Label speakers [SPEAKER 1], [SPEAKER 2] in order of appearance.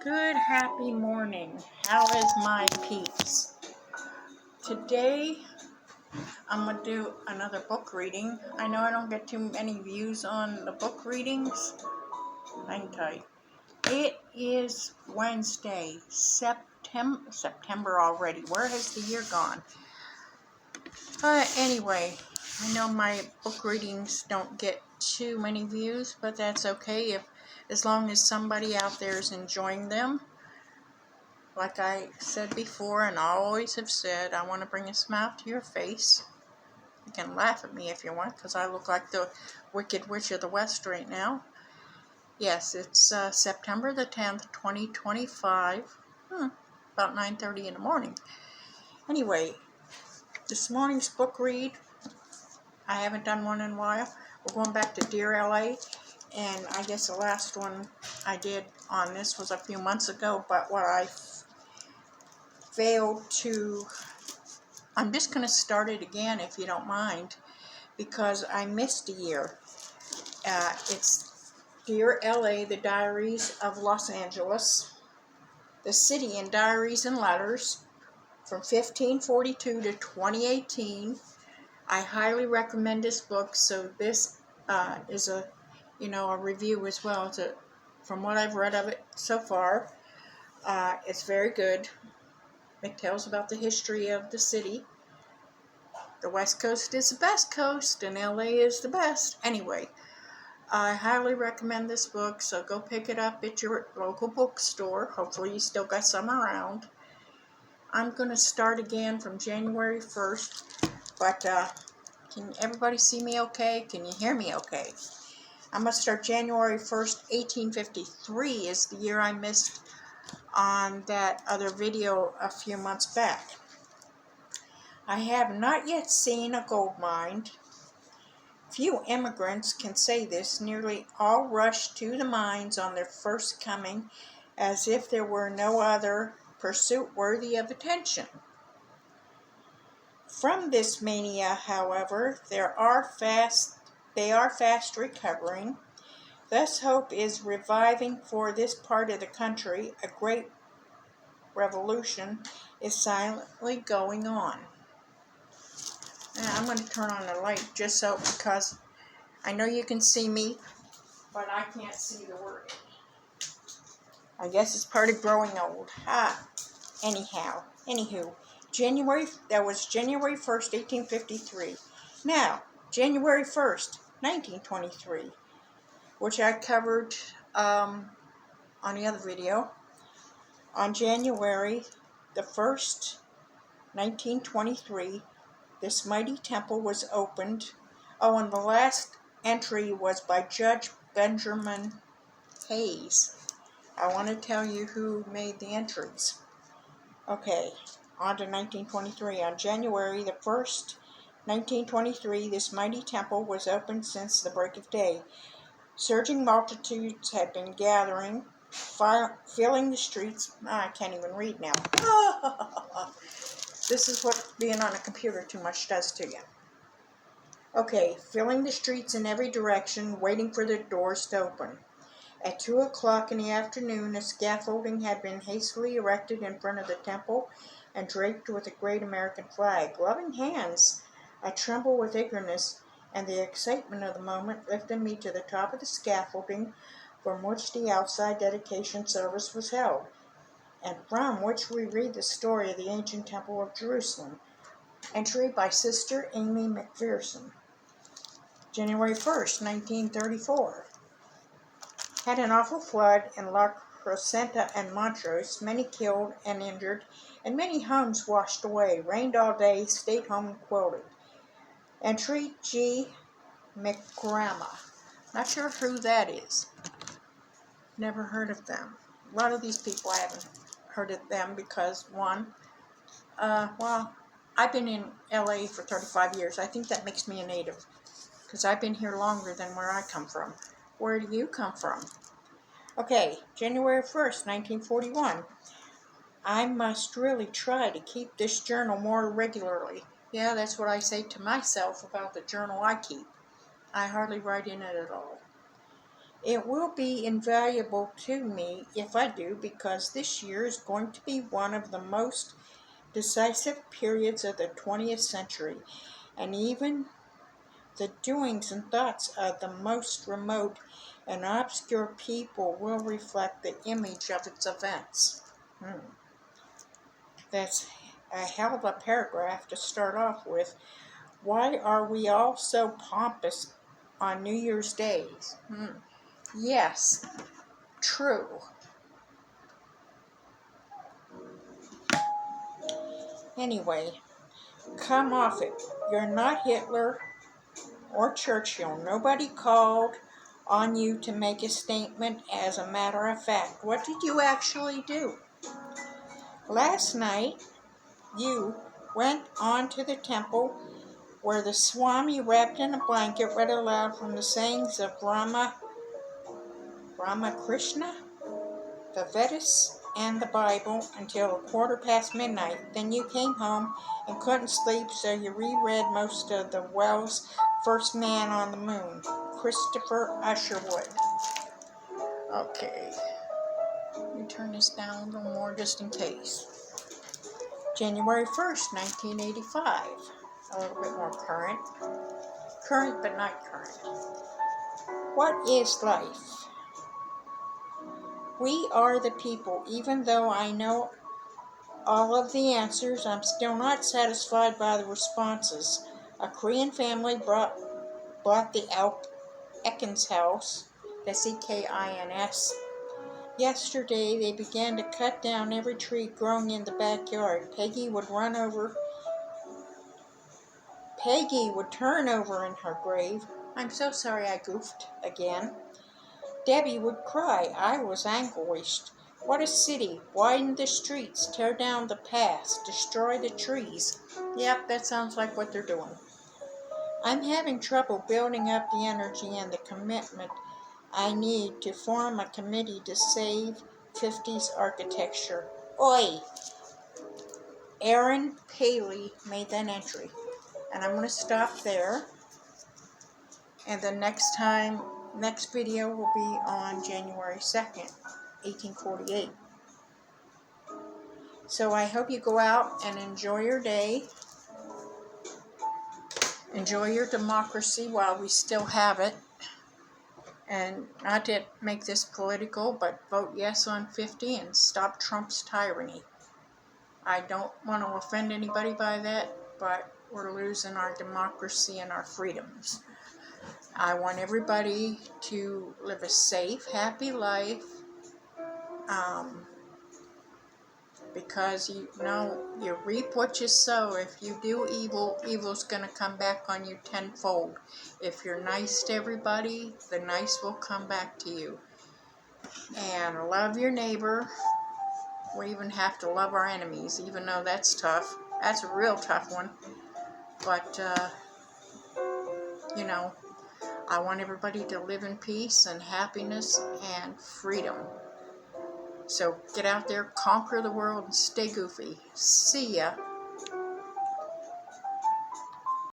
[SPEAKER 1] Good happy morning. How is my peeps? Today I'm going to do another book reading. I know I don't get too many views on the book readings. Hang tight. It is Wednesday, September already. Where has the year gone? Anyway, I know my book readings don't get too many views, but that's okay as long as somebody out there is enjoying them. Like I said before, and I always have said, I want to bring a smile to your face. You can laugh at me if you want, because I look like the Wicked Witch of the West right now. Yes, it's September the 10th, 2025. About 9:30 in the morning. Anyway, this morning's book read, I haven't done one in a while. We're going back to Dear LA, and I guess the last one I did on this was a few months ago, but what I failed to... I'm just going to start it again if you don't mind, because I missed a year. It's Dear LA, The Diaries of Los Angeles, the city in Diaries and Letters from 1542 to 2018. I highly recommend this book, so this is a review as well. From what I've read of it so far, it's very good. It tells about the history of the city. The West Coast is the best coast, and LA is the best. Anyway, I highly recommend this book, so go pick it up at your local bookstore. Hopefully you still got some around. I'm going to start again from January 1st, but can everybody see me okay? Can you hear me okay? I'm going to start January 1st, 1853 is the year I missed on that other video a few months back. I have not yet seen a gold mine. Few immigrants can say this. Nearly all rush to the mines on their first coming as if there were no other pursuit worthy of attention. From this mania, however, they are fast recovering. Thus hope is reviving for this part of the country. A great revolution is silently going on. Now, I'm going to turn on the light just so, because I know you can see me, but I can't see the word. I guess it's part of growing old. Anywho, that was January 1st, 1853. Now, January 1st, 1923, which I covered on the other video. On January the 1st, 1923, this mighty temple was opened. Oh, and the last entry was by Judge Benjamin Hayes. I want to tell you who made the entries. Okay, on to 1923. On January the 1st, 1923, this mighty temple was opened since the break of day. Surging multitudes had been gathering, filling the streets. I can't even read now. This is what being on a computer too much does to you. Okay, filling the streets in every direction, waiting for the doors to open. At 2 o'clock in the afternoon, a scaffolding had been hastily erected in front of the temple and draped with a great American flag. Loving hands, I tremble with eagerness, and the excitement of the moment lifted me to the top of the scaffolding from which the outside dedication service was held, and from which we read the story of the ancient Temple of Jerusalem. Entry by Sister Amy McPherson. January 1st, 1934. Had an awful flood in La Crescenta and Montrose, many killed and injured, and many homes washed away. Rained all day, stayed home and quilted. Entry G. McGramma. Not sure who that is. Never heard of them. A lot of these people I haven't heard of them because, one, I've been in LA for 35 years. I think that makes me a native, because I've been here longer than where I come from. Where do you come from? Okay, January 1st, 1941. I must really try to keep this journal more regularly. Yeah, that's what I say to myself about the journal I keep. I hardly write in it at all. It will be invaluable to me if I do, because this year is going to be one of the most decisive periods of the 20th century, and even the doings and thoughts of the most remote and obscure people will reflect the image of its events. That's a hell of a paragraph to start off with. Why are we all so pompous on New Year's Day? Yes, true. Anyway, come off it. You're not Hitler or Churchill. Nobody called on you to make a statement. As a matter of fact, what did you actually do? Last night, you went on to the temple where the Swami, wrapped in a blanket, read aloud from the sayings of Ramakrishna, the Vedas, and the Bible until midnight. Then you came home and couldn't sleep, so you reread most of the Wells' First Man on the Moon, Christopher Usherwood. Okay, let me turn this down a little more just in case. January 1st, 1985. A little bit more current. Current, but not current. What is life? We are the people. Even though I know all of the answers, I'm still not satisfied by the responses. A Korean family bought the Ekins house, Ekins. Yesterday, they began to cut down every tree growing in the backyard. Peggy would turn over in her grave. I'm so sorry I goofed again. Debbie would cry. I was anguished. What a city. Widen the streets, tear down the paths, destroy the trees. Yep, that sounds like what they're doing. I'm having trouble building up the energy and the commitment I need to form a committee to save 50s architecture. Oi! Aaron Paley made that entry. And I'm going to stop there. And the next video will be on January 2nd, 1848. So I hope you go out and enjoy your day. Enjoy your democracy while we still have it. And not to make this political, but vote yes on 50 and stop Trump's tyranny. I don't want to offend anybody by that, but we're losing our democracy and our freedoms. I want everybody to live a safe, happy life, because you reap what you sow. If you do evil, evil's going to come back on you tenfold. If you're nice to everybody, the nice will come back to you. And love your neighbor. We even have to love our enemies, even though that's tough. That's a real tough one. But, I want everybody to live in peace and happiness and freedom. So get out there, conquer the world, and stay goofy. See ya.